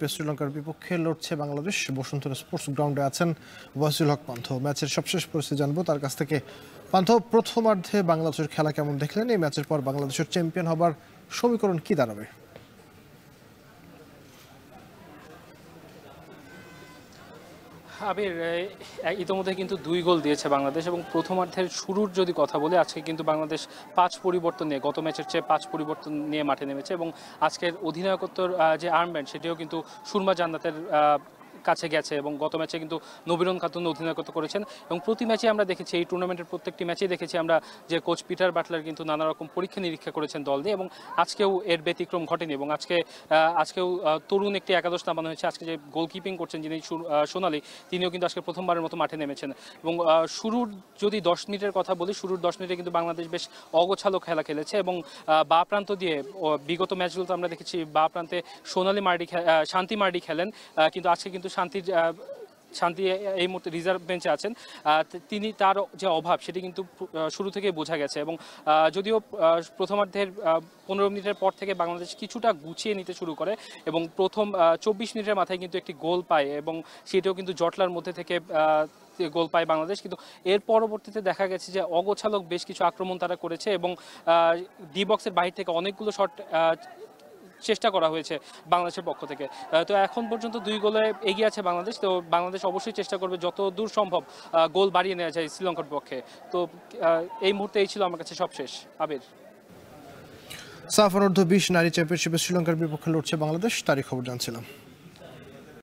চ্যাম্পিয়নশিপে শ্রীলঙ্কার বিপক্ষে লড়ছে বাংলাদেশ। বসুন্ধরা স্পোর্টস গ্রাউন্ডে আছেন ওয়াসিল হক পান্থ। ম্যাচের সবশেষ পরিস্থিতি জানবো তার কাছ থেকে। পান্থ, প্রথমার্ধে বাংলাদেশের খেলা কেমন দেখলেন? এই ম্যাচের পর বাংলাদেশের চ্যাম্পিয়ন হবার সমীকরণ কি দাঁড়াবে? আবির, ইতোমধ্যে কিন্তু 2 গোল দিয়েছে বাংলাদেশ এবং প্রথমার্ধের শুরুর যদি কথা বলে, আজকে কিন্তু বাংলাদেশ 5 পরিবর্তন নিয়ে, গত ম্যাচের চেয়ে 5 পরিবর্তন নিয়ে মাঠে নেমেছে এবং আজকের অধিনায়কত্বর যে আর্মব্যান্ড সেটিও কিন্তু সুরমা জান্নাতের কাছে গেছে এবং গত ম্যাচে কিন্তু নবীরন খাতুন অধিনায়কত্ব করেছেন এবং প্রতি ম্যাচে আমরা দেখেছি, এই টুর্নামেন্টের প্রত্যেকটি ম্যাচেই দেখেছি আমরা যে কোচ পিটার বাটলার কিন্তু নানা রকম পরীক্ষা নিরীক্ষা করেছেন দল নিয়ে এবং আজকেও এর ব্যতিক্রম ঘটেনি এবং আজকেও তরুণ একটি একাদশ নামানো হয়েছে। আজকে যে গোলকিপিং করছেন যিনি সোনালি, তিনিও কিন্তু আজকে প্রথমবারের মতো মাঠে নেমেছেন এবং শুরুর যদি 10 মিনিটের কথা বলি, শুরুর 10 মিনিটে কিন্তু বাংলাদেশ বেশ অগোছালো খেলা খেলেছে এবং বা প্রান্ত দিয়ে বিগত ম্যাচগুলোতে আমরা দেখেছি বা প্রান্তে শান্তি মার্ডি খেলেন, কিন্তু আজকে কিন্তু শান্তি এই মুহূর্তে রিজার্ভ বেঞ্চে আছেন। তিনি তার যে অভাব সেটি কিন্তু শুরু থেকে বোঝা গেছে এবং যদিও প্রথমার্ধের 15 মিনিটের পর থেকে বাংলাদেশ কিছুটা গুছিয়ে নিতে শুরু করে এবং প্রথম 24 মিনিটের মাথায় কিন্তু একটি গোল পায় এবং সেটাও কিন্তু জটলার মধ্যে থেকে গোল পায় বাংলাদেশ। কিন্তু এর পরবর্তীতে দেখা গেছে যে অগোছালো বেশ কিছু আক্রমণ তারা করেছে এবং ডি বক্সের বাইরে থেকে অনেকগুলো শট চেষ্টা করা হয়েছে বাংলাদেশের পক্ষ থেকে। তো এখন পর্যন্ত 2 গোলে এগিয়ে আছে বাংলাদেশ। তো বাংলাদেশ অবশ্যই চেষ্টা করবে যত দূর সম্ভব গোল বাড়িয়ে নেওয়া যায় শ্রীলঙ্কার পক্ষে। তো এই মুহূর্তে এই ছিল আমার কাছে সবশেষ। আবির, সাফ অনূর্ধ্ব 20 নারী চ্যাম্পিয়নশিপে শ্রীলঙ্কার বিপক্ষে লড়ছে বাংলাদেশ, তারই খবর জানছিলাম।